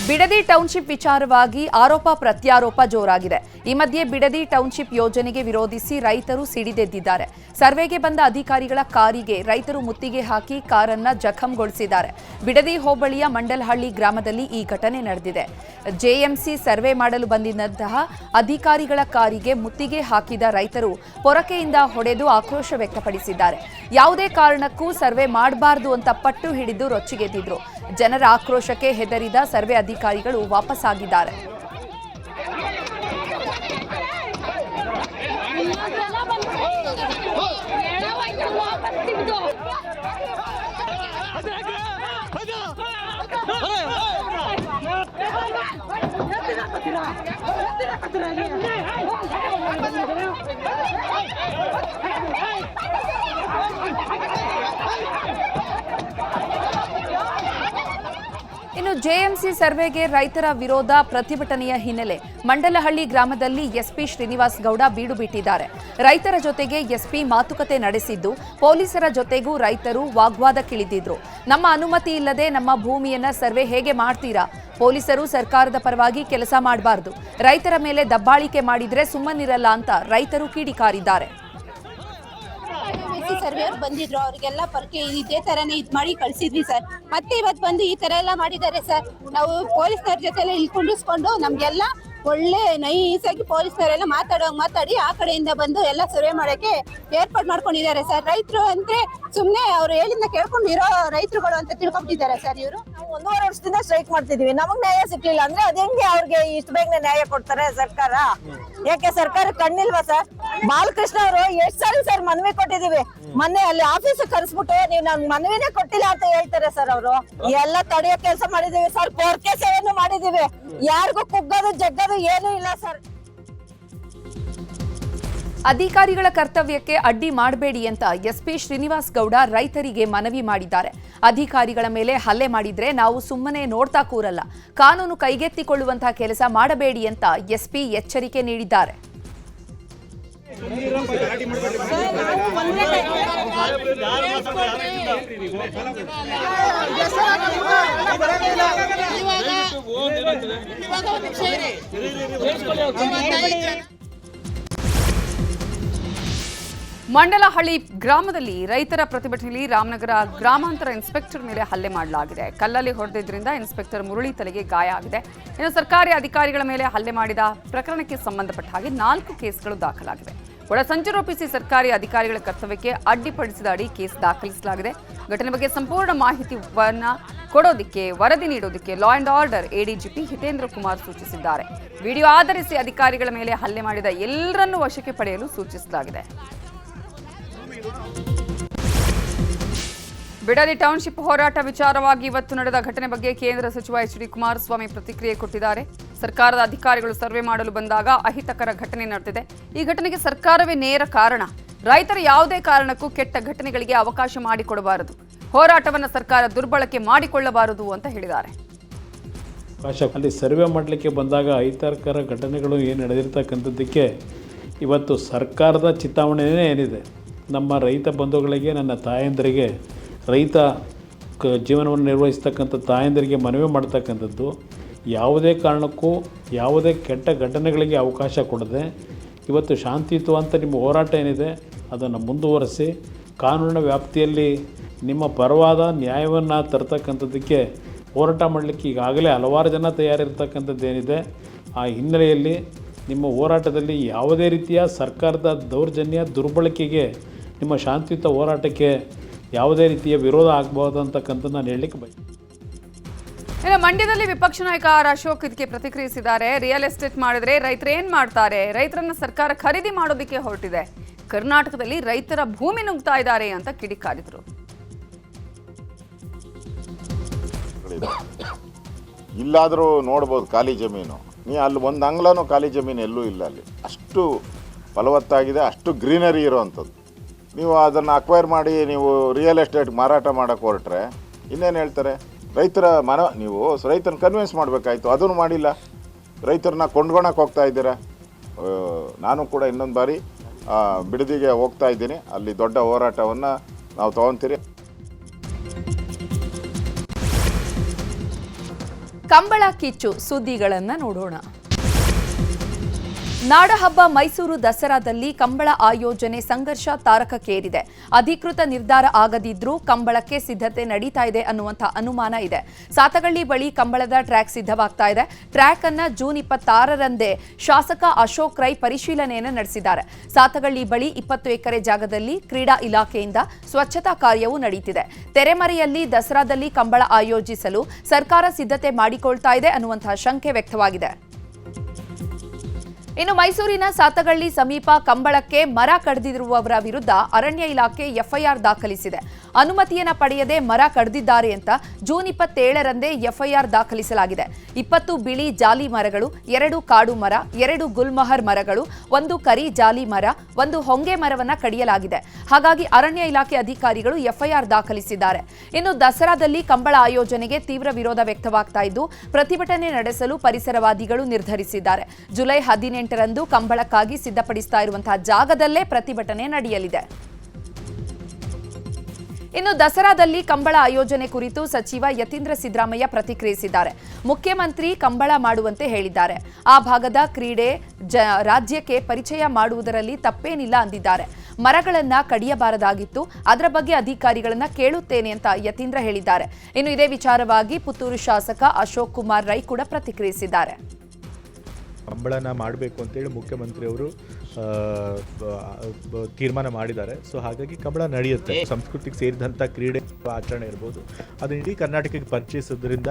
Bidadi township ವಿಚಾರವಾಗಿ ಆರೋಪ ಪ್ರತ್ಯಾರೋಪ ಜೋರಾಗಿದೆ. ಈ ಮಧ್ಯೆ ಬಿಡದಿ ಟೌನ್ಶಿಪ್ ಯೋಜನೆಗೆ ವಿರೋಧಿಸಿ ರೈತರು ಸಿಡಿದೆದ್ದಿದ್ದಾರೆ. ಸರ್ವೆಗೆ ಬಂದ ಅಧಿಕಾರಿಗಳ ಕಾರಿಗೆ ರೈತರು ಮುತ್ತಿಗೆ ಹಾಕಿ ಕಾರನ್ನ ಜಖಂಗೊಳಿಸಿದ್ದಾರೆ. ಬಿಡದಿ ಹೋಬಳಿಯ ಮಂಡಲಹಳ್ಳಿ ಗ್ರಾಮದಲ್ಲಿ ಈ ಘಟನೆ ನಡೆದಿದೆ. ಜೆಎಂಸಿ ಸರ್ವೆ ಮಾಡಲು ಬಂದಿದ್ದಂತಹ ಅಧಿಕಾರಿಗಳ ಕಾರಿಗೆ ಮುತ್ತಿಗೆ ಹಾಕಿದ ರೈತರು ಪೊರಕೆಯಿಂದ ಹೊಡೆದು ಆಕ್ರೋಶ ವ್ಯಕ್ತಪಡಿಸಿದ್ದಾರೆ. ಯಾವುದೇ ಕಾರಣಕ್ಕೂ ಸರ್ವೆ ಮಾಡಬಾರದು ಅಂತ ಪಟ್ಟು ಹಿಡಿದು ರೊಚ್ಚಿಗೆದ್ದಿದ್ರು. ಜನರ ಆಕ್ರೋಶಕ್ಕೆ ಹೆದರಿದ ಸರ್ವೆ ಅಧಿಕಾರಿಗಳು ವಾಪಸ್ಸಾಗಿದ್ದಾರೆ. ಇನ್ನು ಜೆಎಂಸಿ ಸರ್ವೆಗೆ ರೈತರ ವಿರೋಧ ಪ್ರತಿಭಟನೆಯ ಹಿನ್ನೆಲೆ ಮಂಡಲಹಳ್ಳಿ ಗ್ರಾಮದಲ್ಲಿ ಎಸ್ಪಿ ಶ್ರೀನಿವಾಸ್ ಗೌಡ ಬೀಡು ಬಿಟ್ಟಿದ್ದಾರೆ. ರೈತರ ಜೊತೆಗೆ ಎಸ್ಪಿ ಮಾತುಕತೆ ನಡೆಸಿದ್ದು, ಪೊಲೀಸರ ಜೊತೆಗೂ ರೈತರು ವಾಗ್ವಾದಕ್ಕಿಳಿದಿದ್ರು. ನಮ್ಮ ಅನುಮತಿ ಇಲ್ಲದೆ ನಮ್ಮ ಭೂಮಿಯನ್ನ ಸರ್ವೆ ಹೇಗೆ ಮಾಡ್ತೀರಾ? ಪೊಲೀಸರು ಸರ್ಕಾರದ ಪರವಾಗಿ ಕೆಲಸ ಮಾಡಬಾರದು, ರೈತರ ಮೇಲೆ ದಬ್ಬಾಳಿಕೆ ಮಾಡಿದ್ರೆ ಸುಮ್ಮನಿರಲ್ಲ ಅಂತ ರೈತರು ಕಿಡಿಕಾರಿದ್ದಾರೆ. ಸರ್ವೇಯರ್ ಬಂದಿದ್ರು, ಅವ್ರಿಗೆಲ್ಲ ಪರ್ಕೆ ಇದೇ ತರನೇ ಇದ್ ಮಾಡಿ ಕಳ್ಸಿದ್ವಿ ಸರ್. ಮತ್ತೆ ಇವತ್ತು ಬಂದು ಈ ತರ ಎಲ್ಲ ಮಾಡಿದ್ದಾರೆ ಸರ್. ನಾವು ಪೊಲೀಸ್ನವ್ರ ಜೊತೆ ಎಲ್ಲ ಇಲ್ಲಿ ಕುಂಡಿಸ್ಕೊಂಡು ನಮ್ಗೆಲ್ಲ ಒಳ್ಳೆ ನೈಸಾಗಿ ಪೊಲೀಸ್ನವರೆಲ್ಲ ಮಾತಾಡಿ ಆ ಕಡೆಯಿಂದ ಬಂದು ಎಲ್ಲ ಸರ್ವೆ ಮಾಡಕ್ಕೆ ಏರ್ಪಾಡು ಮಾಡ್ಕೊಂಡಿದ್ದಾರೆ ಸರ್. ರೈತರು ಅಂದ್ರೆ ಸುಮ್ನೆ ಅವ್ರು ಹೇಳಿದ್ನ ಕೇಳ್ಕೊಂಡಿರೋ ರೈತರುಗಳು ಅಂತ ತಿಳ್ಕೊಂಡ್ಬಿಟ್ಟಿದ್ದಾರೆ ಸರ್. ಇವರು ನಾವು 1.5 ವರ್ಷದಿಂದ ಸ್ಟ್ರೈಕ್ ಮಾಡ್ತಿದೀವಿ, ನಮಗ್ ನ್ಯಾಯ ಸಿಕ್ಲಿಲ್ಲ ಅಂದ್ರೆ ಅದೇಂಗೆ ಅವ್ರಿಗೆ ಇಷ್ಟು ಬೇಗನೆ ನ್ಯಾಯ ಕೊಡ್ತಾರೆ ಸರ್ಕಾರ? ಯಾಕೆ ಸರ್ಕಾರ ಕಣ್ಣಿಲ್ವಾ ಸರ್? ಬಾಲಕೃಷ್ಣ ಅವರು ಎಷ್ಟ್ ಸಾರಿ ಸರ್ ಮನವಿ ಕೊಟ್ಟಿದೀವಿ, ಮೊನ್ನೆ ಅಲ್ಲಿ ಆಫೀಸ್ ಕರೆಸ್ಬಿಟ್ಟು ನೀವು ನನ್ ಮನವಿನೇ ಕೊಟ್ಟಿಲ್ಲ ಅಂತ ಹೇಳ್ತಾರೆ ಸರ್. ಅವರು ಎಲ್ಲ ತಡೆಯೋ ಕೆಲಸ ಮಾಡಿದೀವಿ ಸರ್, ಪೋರ್ಕೆ ಸೇವೆಯನ್ನು ಮಾಡಿದೀವಿ, ಯಾರಿಗೂ ಕುಗ್ಗೋದು ಜಗ್ಗದು ಏನೂ ಇಲ್ಲ ಸರ್. ಅಧಿಕಾರಿಗಳ ಕರ್ತವ್ಯಕ್ಕೆ ಅಡ್ಡಿ ಮಾಡಬೇಡಿ ಅಂತ ಎಸ್ಪಿ ಶ್ರೀನಿವಾಸ್ ಗೌಡ ರೈತರಿಗೆ ಮನವಿ ಮಾಡಿದ್ದಾರೆ. ಅಧಿಕಾರಿಗಳ ಮೇಲೆ ಹಲ್ಲೆ ಮಾಡಿದ್ರೆ ನಾವು ಸುಮ್ಮನೆ ನೋಡ್ತಾ ಕೂರಲ್ಲ, ಕಾನೂನು ಕೈಗೆತ್ತಿಕೊಳ್ಳುವಂತಹ ಕೆಲಸ ಮಾಡಬೇಡಿ ಅಂತ ಎಸ್ಪಿ ಎಚ್ಚರಿಕೆ ನೀಡಿದ್ದಾರೆ. ಮಂಡಲಹಳ್ಳಿ ಗ್ರಾಮದಲ್ಲಿ ರೈತರ ಪ್ರತಿಭಟನೆಯಲ್ಲಿ ರಾಮನಗರ ಗ್ರಾಮಾಂತರ ಇನ್ಸ್ಪೆಕ್ಟರ್ ಮೇಲೆ ಹಲ್ಲೆ ಮಾಡಲಾಗಿದೆ. ಕಲ್ಲಲ್ಲಿ ಹೊಡೆದಿದ್ದರಿಂದ ಇನ್ಸ್ಪೆಕ್ಟರ್ ಮುರಳಿ ತಲೆಗೆ ಗಾಯ ಆಗಿದೆ. ಇನ್ನು ಸರ್ಕಾರಿ ಅಧಿಕಾರಿಗಳ ಮೇಲೆ ಹಲ್ಲೆ ಮಾಡಿದ ಪ್ರಕರಣಕ್ಕೆ ಸಂಬಂಧಪಟ್ಟ ಹಾಗೆ 4 ಕೇಸ್ಗಳು ದಾಖಲಾಗಿವೆ. ಒಳಸಂಚು ರೂಪಿಸಿ ಸರ್ಕಾರಿ ಅಧಿಕಾರಿಗಳ ಕರ್ತವ್ಯಕ್ಕೆ ಅಡ್ಡಿಪಡಿಸಿದ ಅಡಿ ಕೇಸ್ ದಾಖಲಿಸಲಾಗಿದೆ. ಘಟನೆ ಬಗ್ಗೆ ಸಂಪೂರ್ಣ ಮಾಹಿತಿಯನ್ನ ಕೊಡೋದಕ್ಕೆ ವರದಿ ನೀಡೋದಕ್ಕೆ law and order ADGP Hitendra Kumar ಸೂಚಿಸಿದ್ದಾರೆ. ವಿಡಿಯೋ ಆಧರಿಸಿ ಅಧಿಕಾರಿಗಳ ಮೇಲೆ ಹಲ್ಲೆ ಮಾಡಿದ ಎಲ್ಲರನ್ನೂ ವಶಕ್ಕೆ ಪಡೆಯಲು ಸೂಚಿಸಲಾಗಿದೆ. ಬಿಡದಿ ಟೌನ್ಶಿಪ್ ಹೋರಾಟ ವಿಚಾರವಾಗಿ ಇವತ್ತು ನಡೆದ ಘಟನೆ ಬಗ್ಗೆ ಕೇಂದ್ರ ಸಚಿವ ಎಚ್.ಡಿ. ಕುಮಾರಸ್ವಾಮಿ ಪ್ರತಿಕ್ರಿಯೆ ಕೊಟ್ಟಿದ್ದಾರೆ. ಸರ್ಕಾರದ ಅಧಿಕಾರಿಗಳು ಸರ್ವೆ ಮಾಡಲು ಬಂದಾಗ ಅಹಿತಕರ ಘಟನೆ ನಡೆದಿದೆ. ಈ ಘಟನೆಗೆ ಸರ್ಕಾರವೇ ನೇರ ಕಾರಣ. ರೈತರ ಯಾವುದೇ ಕಾರಣಕ್ಕೂ ಕೆಟ್ಟ ಘಟನೆಗಳಿಗೆ ಅವಕಾಶ ಮಾಡಿಕೊಡಬಾರದು. ಹೋರಾಟವನ್ನು ಸರ್ಕಾರ ದುರ್ಬಳಕೆ ಮಾಡಿಕೊಳ್ಳಬಾರದು ಅಂತ ಹೇಳಿದ್ದಾರೆ. ಅಲ್ಲಿ ಸರ್ವೆ ಮಾಡಲಿಕ್ಕೆ ಬಂದಾಗ ಅಹಿತಕರ ಘಟನೆಗಳು ಏನು ನಡೆದಿರ್ತಕ್ಕಂಥದ್ದಕ್ಕೆ ಇವತ್ತು ಸರ್ಕಾರದ ಚಿಂತಾವಣೆಯೇ ಏನಿದೆ. ನಮ್ಮ ರೈತ ಬಂಧುಗಳಿಗೆ, ನನ್ನ ತಾಯಂದರಿಗೆ, ರೈತ ಜೀವನವನ್ನು ನಿರ್ವಹಿಸ್ತಕ್ಕಂಥ ತಾಯಂದರಿಗೆ ಮನವಿ ಮಾಡ್ತಕ್ಕಂಥದ್ದು, ಯಾವುದೇ ಕಾರಣಕ್ಕೂ ಯಾವುದೇ ಕೆಟ್ಟ ಘಟನೆಗಳಿಗೆ ಅವಕಾಶ ಕೊಡದೆ ಇವತ್ತು ಶಾಂತಿಯುತವಂತ ನಿಮ್ಮ ಹೋರಾಟ ಏನಿದೆ ಅದನ್ನು ಮುಂದುವರಿಸಿ ಕಾನೂನಿನ ವ್ಯಾಪ್ತಿಯಲ್ಲಿ ನಿಮ್ಮ ಪರವಾದ ನ್ಯಾಯವನ್ನು ತರ್ತಕ್ಕಂಥದ್ದಕ್ಕೆ ಹೋರಾಟ ಮಾಡಲಿಕ್ಕೆ ಈಗಾಗಲೇ ಹಲವಾರು ಜನ ತಯಾರಿರ್ತಕ್ಕಂಥದ್ದೇನಿದೆ. ಆ ಹಿನ್ನೆಲೆಯಲ್ಲಿ ನಿಮ್ಮ ಹೋರಾಟದಲ್ಲಿ ಯಾವುದೇ ರೀತಿಯ ಸರ್ಕಾರದ ದೌರ್ಜನ್ಯ ದುರ್ಬಳಕೆಗೆ ನಿಮ್ಮ ಶಾಂತಿಯುತ ಹೋರಾಟಕ್ಕೆ ಯಾವುದೇ ರೀತಿಯ ವಿರೋಧ ಆಗಬಹುದು ಅಂತಕ್ಕಂಥದ್ದು ನಾನು ಹೇಳಲಿಕ್ಕೆ ಬಯಸ್ತೀನಿ. ಇನ್ನು ಮಂಡ್ಯದಲ್ಲಿ ವಿಪಕ್ಷ ನಾಯಕ ಆರ್ ಅಶೋಕ್ ಇದಕ್ಕೆ ಪ್ರತಿಕ್ರಿಯಿಸಿದ್ದಾರೆ. ರಿಯಲ್ ಎಸ್ಟೇಟ್ ಮಾಡಿದ್ರೆ ರೈತರು ಏನ್ ಮಾಡ್ತಾರೆ? ರೈತರನ್ನ ಸರ್ಕಾರ ಖರೀದಿ ಮಾಡೋದಕ್ಕೆ ಹೊರಟಿದೆ. ಕರ್ನಾಟಕದಲ್ಲಿ ರೈತರ ಭೂಮಿ ನುಗ್ತಾ ಇದ್ದಾರೆ ಅಂತ ಕಿಡಿಕಾರಿದ್ರು. ಇಲ್ಲಾದರೂ ನೋಡ್ಬೋದು ಖಾಲಿ ಜಮೀನು, ನೀ ಅಲ್ಲಿ ಒಂದು ಅಂಗ್ಲನೂ ಖಾಲಿ ಜಮೀನು ಎಲ್ಲೂ ಇಲ್ಲ. ಅಲ್ಲಿ ಅಷ್ಟು ಫಲವತ್ತಾಗಿದೆ, ಅಷ್ಟು ಗ್ರೀನರಿ ಇರೋವಂಥದ್ದು. ನೀವು ಅದನ್ನು ಅಕ್ವೈರ್ ಮಾಡಿ ನೀವು ರಿಯಲ್ ಎಸ್ಟೇಟ್ ಮಾರಾಟ ಮಾಡೋಕ್ಕೆ ಹೊರಟ್ರೆ ಇನ್ನೇನು ಹೇಳ್ತಾರೆ? ರೈತರ ನೀವು ರೈತರನ್ನ ಕನ್ವಿನ್ಸ್ ಮಾಡಬೇಕಾಯ್ತು, ಅದನ್ನು ಮಾಡಿಲ್ಲ. ರೈತರನ್ನ ಕೊಂಡ್ಕೊಳಕ್ಕೆ ಹೋಗ್ತಾ ಇದ್ದೀರಾ. ನಾನು ಕೂಡ ಇನ್ನೊಂದು ಬಾರಿ ಬಿಡದಿಗೆ ಹೋಗ್ತಾ ಇದ್ದೀನಿ, ಅಲ್ಲಿ ದೊಡ್ಡ ಹೋರಾಟವನ್ನು ನಾವು ತೊಗೊತೀರಿ. ಕಂಬಳ ಕಿಚ್ಚು ಸುದ್ದಿಗಳನ್ನು ನೋಡೋಣ. ನಾಡಹಬ್ಬ ಮೈಸೂರು ದಸರಾದಲ್ಲಿ ಕಂಬಳ ಆಯೋಜನೆ ಸಂಘರ್ಷ ತಾರಕಕ್ಕೇರಿದೆ. ಅಧಿಕೃತ ನಿರ್ಧಾರ ಆಗದಿದ್ರೂ ಕಂಬಳಕ್ಕೆ ಸಿದ್ಧತೆ ನಡೀತಾ ಇದೆ ಅನ್ನುವಂಥ ಅನುಮಾನ ಇದೆ. ಸಾತಗಳ್ಳಿ ಬಳಿ ಕಂಬಳದ ಟ್ರ್ಯಾಕ್ ಸಿದ್ಧವಾಗ್ತಾ ಇದೆ. ಟ್ರ್ಯಾಕ್ ಅನ್ನ ಜೂನ್ 26ರಂದೇ ಶಾಸಕ ಅಶೋಕ್ ರೈ ಪರಿಶೀಲನೆಯನ್ನು ನಡೆಸಿದ್ದಾರೆ. ಸಾತಗಳ್ಳಿ ಬಳಿ 20 ಎಕರೆ ಜಾಗದಲ್ಲಿ ಕ್ರೀಡಾ ಇಲಾಖೆಯಿಂದ ಸ್ವಚ್ಛತಾ ಕಾರ್ಯವೂ ನಡೆಯುತ್ತಿದೆ. ತೆರೆಮರೆಯಲ್ಲಿ ದಸರಾದಲ್ಲಿ ಕಂಬಳ ಆಯೋಜಿಸಲು ಸರ್ಕಾರ ಸಿದ್ಧತೆ ಮಾಡಿಕೊಳ್ತಾ ಇದೆ ಅನ್ನುವಂತಹ ಶಂಕೆ ವ್ಯಕ್ತವಾಗಿದೆ. ಇನ್ನು ಮೈಸೂರಿನ ಸಾತಗಳ್ಳಿ ಸಮೀಪ ಕಂಬಳಕ್ಕೆ ಮರ ಕಡಿದಿರುವವರ ವಿರುದ್ಧ ಅರಣ್ಯ ಇಲಾಖೆ ಎಫ್ಐಆರ್ ದಾಖಲಿಸಿದೆ. ಅನುಮತಿಯನ್ನ ಪಡೆಯದೆ ಮರ ಕಡಿದಿದ್ದಾರೆ ಅಂತ ಜೂನ್ 27ರಂದೇ ಎಫ್ಐಆರ್ ದಾಖಲಿಸಲಾಗಿದೆ. 20 ಬಿಳಿ ಜಾಲಿ ಮರಗಳು, 2 ಕಾಡು ಮರ, 2 ಗುಲ್ಮಹರ್ ಮರಗಳು, 1 ಕರಿ ಜಾಲಿ ಮರ, 1 ಹೊಂಗೆ ಮರವನ್ನ ಕಡಿಯಲಾಗಿದೆ. ಹಾಗಾಗಿ ಅರಣ್ಯ ಇಲಾಖೆ ಅಧಿಕಾರಿಗಳು ಎಫ್ಐಆರ್ ದಾಖಲಿಸಿದ್ದಾರೆ. ಇನ್ನು ದಸರಾದಲ್ಲಿ ಕಂಬಳ ಆಯೋಜನೆಗೆ ತೀವ್ರ ವಿರೋಧ ವ್ಯಕ್ತವಾಗ್ತಾ ಇದ್ದು ಪ್ರತಿಭಟನೆ ನಡೆಸಲು ಪರಿಸರವಾದಿಗಳು ನಿರ್ಧರಿಸಿದ್ದಾರೆ. ಜುಲೈ 18ರಂದು ಕಂಬಳಕ್ಕಾಗಿ ಸಿದ್ಧಪಡಿಸ್ತಾ ಇರುವಂತಹ ಜಾಗದಲ್ಲೇ ಪ್ರತಿಭಟನೆ ನಡೆಯಲಿದೆ. ಇನ್ನು ದಸರಾದಲ್ಲಿ ಕಂಬಳ ಆಯೋಜನೆ ಕುರಿತು ಸಚಿವ ಯತೀಂದ್ರ ಸಿದ್ದರಾಮಯ್ಯ ಪ್ರತಿಕ್ರಿಯಿಸಿದ್ದಾರೆ. ಮುಖ್ಯಮಂತ್ರಿ ಕಂಬಳ ಮಾಡುವಂತೆ ಹೇಳಿದ್ದಾರೆ. ಆ ಭಾಗದ ಕ್ರೀಡೆ ರಾಜ್ಯಕ್ಕೆ ಪರಿಚಯ ಮಾಡುವುದರಲ್ಲಿ ತಪ್ಪೇನಿಲ್ಲ ಅಂದಿದ್ದಾರೆ. ಮರಗಳನ್ನ ಕಡಿಯಬಾರದಾಗಿತ್ತು, ಅದರ ಬಗ್ಗೆ ಅಧಿಕಾರಿಗಳನ್ನ ಕೇಳುತ್ತೇನೆ ಅಂತ ಯತೀಂದ್ರ ಹೇಳಿದ್ದಾರೆ. ಇನ್ನು ಇದೇ ವಿಚಾರವಾಗಿ ಪುತ್ತೂರು ಶಾಸಕ ಅಶೋಕ್ ಕುಮಾರ್ ರೈ ಕೂಡ ಪ್ರತಿಕ್ರಿಯಿಸಿದ್ದಾರೆ. ಕಂಬಳನ ಮಾಡಬೇಕು ಅಂತೇಳಿ ಮುಖ್ಯಮಂತ್ರಿಯವರು ತೀರ್ಮಾನ ಮಾಡಿದ್ದಾರೆ. ಸೊ ಹಾಗಾಗಿ ಕಂಬಳ ನಡೆಯುತ್ತೆ. ಸಂಸ್ಕೃತಿಗೆ ಸೇರಿದಂಥ ಕ್ರೀಡೆ ಆಚರಣೆ ಇರ್ಬೋದು, ಅದನ್ನ ಇಡೀ ಕರ್ನಾಟಕಕ್ಕೆ ಪರಿಚಯಿಸೋದ್ರಿಂದ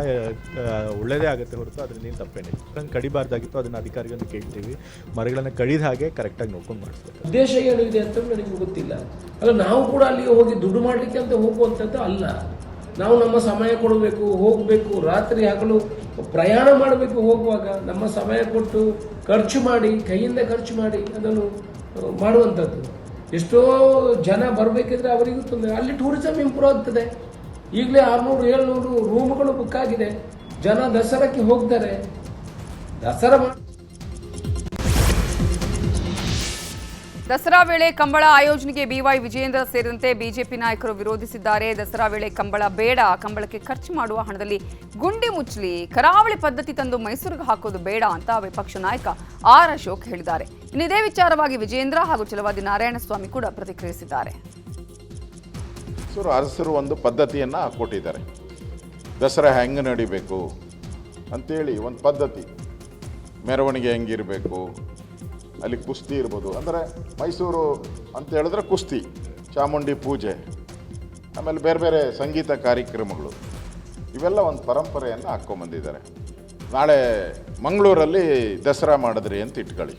ಒಳ್ಳೆಯದೇ ಆಗುತ್ತೆ ಹೊರತು ಅದರಿಂದ ಏನು ತಪ್ಪೇನಿಲ್ಲ. ಅದನ್ನು ಕಡಿಬಾರ್ದಾಗಿತ್ತು, ಅದನ್ನು ಅಧಿಕಾರಿಗಳನ್ನು ಕೇಳ್ತೀವಿ. ಮರಗಳನ್ನು ಕಡಿದ ಹಾಗೆ ಕರೆಕ್ಟಾಗಿ ನೋಡ್ಕೊಂಡು ಮಾಡಿಸ್ಬೇಕು. ಉದ್ದೇಶ ಏನಿದೆ ಅಂತ ನನಗೆ ಗೊತ್ತಿಲ್ಲ. ಅಲ್ಲ, ನಾವು ಕೂಡ ಅಲ್ಲಿಗೆ ಹೋಗಿ ದುಡ್ಡು ಮಾಡಲಿಕ್ಕೆ ಅಂತ ಹೋಗುವಂಥದ್ದು ಅಲ್ಲ. ನಾವು ನಮ್ಮ ಸಮಯ ಕೊಡಬೇಕು, ಹೋಗಬೇಕು, ರಾತ್ರಿ ಹಗಲು ಪ್ರಯಾಣ ಮಾಡಬೇಕು. ಹೋಗುವಾಗ ನಮ್ಮ ಸಮಯ ಕೊಟ್ಟು ಖರ್ಚು ಮಾಡಿ, ಕೈಯಿಂದ ಖರ್ಚು ಮಾಡಿ ಅದನ್ನು ಮಾಡುವಂಥದ್ದು. ಎಷ್ಟೋ ಜನ ಬರಬೇಕಿದ್ರೆ ಅವರಿಗೂ ತೊಂದರೆ. ಅಲ್ಲಿ ಟೂರಿಸಂ ಇಂಪ್ರೂವ್ ಆಗ್ತದೆ. ಈಗಲೇ 600-700 ರೂಮ್ಗಳು ಬುಕ್ ಆಗಿದೆ. ಜನ ದಸರಾಕ್ಕೆ ಹೋಗ್ತಾರೆ. ದಸರಾ ವೇಳೆ ಕಂಬಳ ಆಯೋಜನೆಗೆ ಬಿವೈ ವಿಜಯೇಂದ್ರ ಸೇರಿದಂತೆ ಬಿಜೆಪಿ ನಾಯಕರು ವಿರೋಧಿಸಿದ್ದಾರೆ. ದಸರಾ ವೇಳೆ ಕಂಬಳ ಬೇಡ, ಕಂಬಳಕ್ಕೆ ಖರ್ಚು ಮಾಡುವ ಹಣದಲ್ಲಿ ಗುಂಡಿ ಮುಚ್ಚಲಿ, ಕರಾವಳಿ ಪದ್ಧತಿ ತಂದು ಮೈಸೂರಿಗೆ ಹಾಕೋದು ಬೇಡ ಅಂತ ವಿಪಕ್ಷ ನಾಯಕ ಆರ್ ಅಶೋಕ್ ಹೇಳಿದ್ದಾರೆ. ಇನ್ನು ಇದೇ ವಿಚಾರವಾಗಿ ವಿಜಯೇಂದ್ರ ಹಾಗೂ ಛಲವಾದಿ ನಾರಾಯಣಸ್ವಾಮಿ ಕೂಡ ಪ್ರತಿಕ್ರಿಯಿಸಿದ್ದಾರೆ. ಅರಸರು ಒಂದು ಪದ್ಧತಿಯನ್ನು ಕೊಟ್ಟಿದ್ದಾರೆ. ದಸರಾ ಹೆಂಗೆ ನಡಿಬೇಕು ಅಂತೇಳಿ ಒಂದು ಪದ್ಧತಿ, ಮೆರವಣಿಗೆ ಹೆಂಗಿರಬೇಕು, ಅಲ್ಲಿ ಕುಸ್ತಿ ಇರ್ಬೋದು. ಅಂದರೆ ಮೈಸೂರು ಅಂತ ಹೇಳಿದ್ರೆ ಕುಸ್ತಿ, ಚಾಮುಂಡಿ ಪೂಜೆ, ಆಮೇಲೆ ಬೇರೆ ಬೇರೆ ಸಂಗೀತ ಕಾರ್ಯಕ್ರಮಗಳು, ಇವೆಲ್ಲ ಒಂದು ಪರಂಪರೆಯನ್ನು ಹಾಕ್ಕೊಂಬಂದಿದ್ದಾರೆ. ನಾಳೆ ಮಂಗಳೂರಲ್ಲಿ ದಸರಾ ಮಾಡಿದ್ರಿ ಅಂತ ಇಟ್ಕೊಳ್ಳಿ,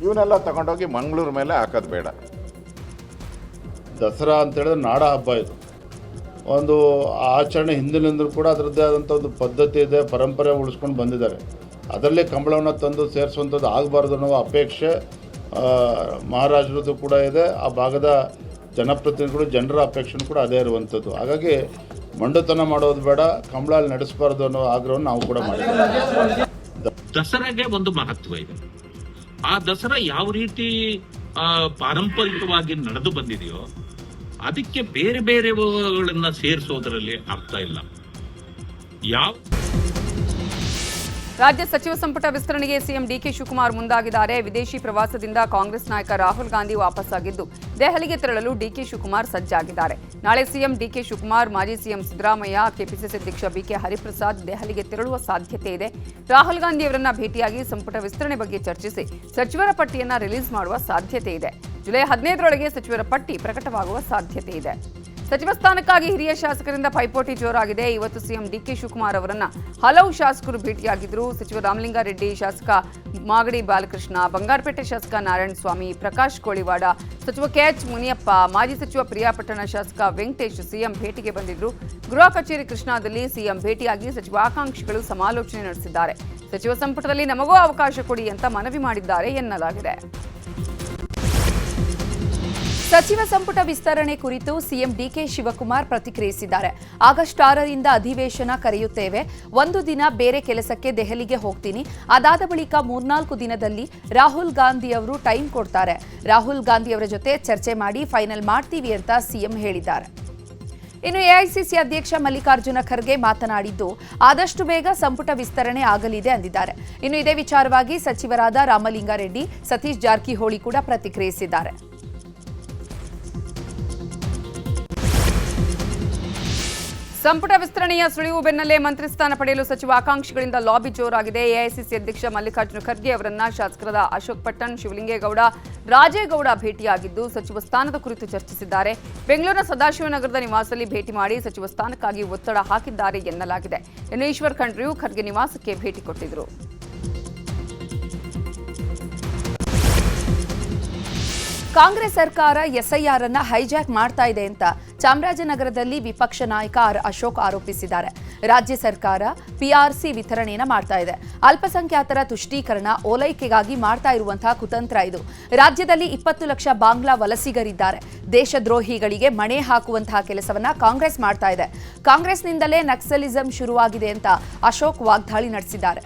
ಇವನ್ನೆಲ್ಲ ತಗೊಂಡೋಗಿ ಮಂಗಳೂರು ಮೇಲೆ ಹಾಕೋದು ಬೇಡ. ದಸರಾ ಅಂತೇಳಿದ್ರೆ ನಾಡ ಹಬ್ಬ. ಇದು ಒಂದು ಆಚರಣೆ ಹಿಂದಿನಿಂದಲೂ ಕೂಡ ಅದರದ್ದೇ ಆದಂಥ ಒಂದು ಪದ್ಧತಿ ಇದೆ, ಪರಂಪರೆ ಉಳಿಸ್ಕೊಂಡು ಬಂದಿದ್ದಾರೆ. ಅದರಲ್ಲೇ ಕಂಬಳವನ್ನು ತಂದು ಸೇರಿಸುವಂಥದ್ದು ಆಗಬಾರ್ದು ಅನ್ನೋ ಅಪೇಕ್ಷೆ ಮಹಾರಾಜರದ್ದು ಕೂಡ ಇದೆ. ಆ ಭಾಗದ ಜನಪ್ರತಿನಿಧಿಗಳು, ಜನರ ಅಪೇಕ್ಷೆನೂ ಕೂಡ ಅದೇ ಇರುವಂಥದ್ದು. ಹಾಗಾಗಿ ಮಂಡತನ ಮಾಡೋದು ಬೇಡ, ಕಂಬಳ ನಡೆಸಬಾರ್ದು ಅನ್ನೋ ಆಗ್ರಹವನ್ನು ನಾವು ಕೂಡ ಮಾಡಿದ್ದೀವಿ. ದಸರಾಗೆ ಒಂದು ಮಹತ್ವ ಇದೆ. ಆ ದಸರಾ ಯಾವ ರೀತಿ ಪಾರಂಪರಿಕವಾಗಿ ನಡೆದು ಬಂದಿದೆಯೋ ಅದಕ್ಕೆ ಬೇರೆ ಬೇರೆಗಳನ್ನ ಸೇರಿಸೋದ್ರಲ್ಲಿ ಅರ್ಥ ಇಲ್ಲ. ರಾಜ್ಯ ಸಚಿವ ಸಂಪುಟ ವಿಸ್ತರಣೆಗೆ ಸಿಎಂ ಡಿಕೆ ಶಿವಕುಮಾರ್ ಮುಂದಾಗಿದ್ದಾರೆ. ವಿದೇಶಿ ಪ್ರವಾಸದಿಂದ ಕಾಂಗ್ರೆಸ್ ನಾಯಕ ರಾಹುಲ್ ಗಾಂಧಿ ವಾಪಸ್ಸಾಗಿದ್ದು ದೆಹಲಿಗೆ ತೆರಳಲು ಡಿಕೆ ಶಿವಕುಮಾರ್ ಸಜ್ಜಾಗಿದ್ದಾರೆ. ನಾಳೆ ಸಿಎಂ ಡಿಕೆ ಶಿವಕುಮಾರ್, ಮಾಜಿ ಸಿಎಂ ಸಿದ್ದರಾಮಯ್ಯ, ಕೆಪಿಸಿಸಿ ಅಧ್ಯಕ್ಷ ಬಿಕೆ ಹರಿಪ್ರಸಾದ್ ದೆಹಲಿಗೆ ತೆರಳುವ ಸಾಧ್ಯತೆ ಇದೆ. ರಾಹುಲ್ ಗಾಂಧಿ ಅವರನ್ನ ಭೇಟಿಯಾಗಿ ಸಂಪುಟ ವಿಸ್ತರಣೆ ಬಗ್ಗೆ ಚರ್ಚಿಸಿ ಸಚಿವರ ಪಟ್ಟಿಯನ್ನ ರಿಲೀಸ್ ಮಾಡುವ ಸಾಧ್ಯತೆ ಇದೆ. ಜುಲೈ 15ರೊಳಗೆ ಸಚಿವರ ಪಟ್ಟಿ ಪ್ರಕಟವಾಗುವ ಸಾಧ್ಯತೆ ಇದೆ. ಸಚಿವ ಸ್ಥಾನಕ್ಕಾಗಿ ಹಿರಿಯ ಶಾಸಕರಿಂದ ಪೈಪೋಟಿ ಜೋರಾಗಿದೆ. ಇವತ್ತು ಸಿಎಂ ಡಿಕೆ ಶಿವಕುಮಾರ್ ಅವರನ್ನ ಹಲವು ಶಾಸಕರು ಭೇಟಿಯಾಗಿದ್ದರು. ಸಚಿವ ರಾಮಲಿಂಗಾರೆಡ್ಡಿ, ಶಾಸಕ ಮಾಗಡಿ ಬಾಲಕೃಷ್ಣ, ಬಂಗಾರಪೇಟೆ ಶಾಸಕ ನಾರಾಯಣಸ್ವಾಮಿ, ಪ್ರಕಾಶ್ ಕೋಳಿವಾಡ, ಸಚಿವ ಕೆಎಚ್ ಮುನಿಯಪ್ಪ, ಮಾಜಿ ಸಚಿವ ಪ್ರಿಯಾಪಟ್ಟಣ ಶಾಸಕ ವೆಂಕಟೇಶ್ ಸಿಎಂ ಭೇಟಿಗೆ ಬಂದಿದ್ರು. ಗೃಹ ಕಚೇರಿ ಕೃಷ್ಣಾದಲ್ಲಿ ಸಿಎಂ ಭೇಟಿಯಾಗಿ ಸಚಿವ ಆಕಾಂಕ್ಷಿಗಳು ಸಮಾಲೋಚನೆ ನಡೆಸಿದ್ದಾರೆ. ಸಚಿವ ಸಂಪುಟದಲ್ಲಿ ನಮಗೂ ಅವಕಾಶ ಕೊಡಿ ಅಂತ ಮನವಿ ಮಾಡಿದ್ದಾರೆ ಎನ್ನಲಾಗಿದೆ. ಸಚಿವ ಸಂಪುಟ ವಿಸ್ತರಣೆ ಕುರಿತು ಸಿಎಂ ಡಿಕೆ ಶಿವಕುಮಾರ್ ಪ್ರತಿಕ್ರಿಯಿಸಿದ್ದಾರೆ. ಆಗಸ್ಟ್ 6ರಿಂದ ಅಧಿವೇಶನ ಕರೆಯುತ್ತೇವೆ. ಒಂದು ದಿನ ಬೇರೆ ಕೆಲಸಕ್ಕೆ ದೆಹಲಿಗೆ ಹೋಗ್ತೀನಿ. ಅದಾದ ಬಳಿಕ 3-4 ದಿನದಲ್ಲಿ ರಾಹುಲ್ ಗಾಂಧಿ ಅವರು ಟೈಮ್ ಕೊಡ್ತಾರೆ. ರಾಹುಲ್ ಗಾಂಧಿ ಅವರ ಜೊತೆ ಚರ್ಚೆ ಮಾಡಿ ಫೈನಲ್ ಮಾಡ್ತೀವಿ ಅಂತ ಸಿಎಂ ಹೇಳಿದ್ದಾರೆ. ಇನ್ನು ಎಐಸಿಸಿ ಅಧ್ಯಕ್ಷ ಮಲ್ಲಿಕಾರ್ಜುನ ಖರ್ಗೆ ಮಾತನಾಡಿದ್ದು ಆದಷ್ಟು ಬೇಗ ಸಂಪುಟ ವಿಸ್ತರಣೆ ಆಗಲಿದೆ ಅಂದಿದ್ದಾರೆ. ಇನ್ನು ಇದೇ ವಿಚಾರವಾಗಿ ಸಚಿವರಾದ ರಾಮಲಿಂಗಾರೆಡ್ಡಿ, ಸತೀಶ್ ಜಾರಕಿಹೊಳಿ ಕೂಡ ಪ್ರತಿಕ್ರಿಯಿಸಿದ್ದಾರೆ. ಸಂಪುಟ ವಿಸ್ತರಣೆಯ ಸುಳಿವು ಬೆನ್ನಲ್ಲೇ ಮಂತ್ರಿ ಸ್ಥಾನ ಪಡೆಯಲು ಸಚಿವ ಆಕಾಂಕ್ಷಿಗಳಿಂದ ಲಾಬಿ ಜೋರಾಗಿದೆ. ಎಐಸಿಸಿ ಅಧ್ಯಕ್ಷ ಮಲ್ಲಿಕಾರ್ಜುನ ಖರ್ಗೆ ಅವರನ್ನ ಶಾಸಕರಾದ ಅಶೋಕ್ ಪಟ್ಟಣ್, ಶಿವಲಿಂಗೇಗೌಡ, ರಾಜೇಗೌಡ ಭೇಟಿಯಾಗಿದ್ದು ಸಚಿವ ಸ್ಥಾನದ ಕುರಿತು ಚರ್ಚಿಸಿದ್ದಾರೆ. ಬೆಂಗಳೂರಿನ ಸದಾಶಿವನಗರದ ನಿವಾಸದಲ್ಲಿ ಭೇಟಿ ಮಾಡಿ ಸಚಿವ ಸ್ಥಾನಕ್ಕಾಗಿ ಒತ್ತಡ ಹಾಕಿದ್ದಾರೆ ಎನ್ನಲಾಗಿದೆ. ಇನ್ನು ಈಶ್ವರ್ ಖಂಡ್ರೆಯೂ ಖರ್ಗೆ ನಿವಾಸಕ್ಕೆ ಭೇಟಿ ಕೊಟ್ಟಿದ್ದರು. ಕಾಂಗ್ರೆಸ್ ಸರ್ಕಾರ ಎಸ್ಐಆರ್ ಅನ್ನ ಹೈಜಾಕ್ ಮಾಡ್ತಾ ಇದೆ ಅಂತ ಚಾಮರಾಜನಗರದಲ್ಲಿ ವಿಪಕ್ಷ ನಾಯಕ ಆರ್ ಅಶೋಕ್ ಆರೋಪಿಸಿದ್ದಾರೆ. ರಾಜ್ಯ ಸರ್ಕಾರ ಪಿಆರ್ಸಿ ವಿತರಣೆಯನ್ನ ಮಾಡ್ತಾ ಇದೆ. ಅಲ್ಪಸಂಖ್ಯಾತರ ತುಷ್ಟೀಕರಣ, ಓಲೈಕೆಗಾಗಿ ಮಾಡ್ತಾ ಇರುವಂತಹ ಕುತಂತ್ರ ಇದು. ರಾಜ್ಯದಲ್ಲಿ 20 ಲಕ್ಷ ಬಾಂಗ್ಲಾ ವಲಸಿಗರಿದ್ದಾರೆ. ದೇಶದ್ರೋಹಿಗಳಿಗೆ ಮಣೆ ಹಾಕುವಂತಹ ಕೆಲಸವನ್ನ ಕಾಂಗ್ರೆಸ್ ಮಾಡ್ತಾ ಇದೆ. ಕಾಂಗ್ರೆಸ್ನಿಂದಲೇ ನಕ್ಸಲಿಸಂ ಶುರುವಾಗಿದೆ ಅಂತ ಅಶೋಕ್ ವಾಗ್ದಾಳಿ ನಡೆಸಿದ್ದಾರೆ.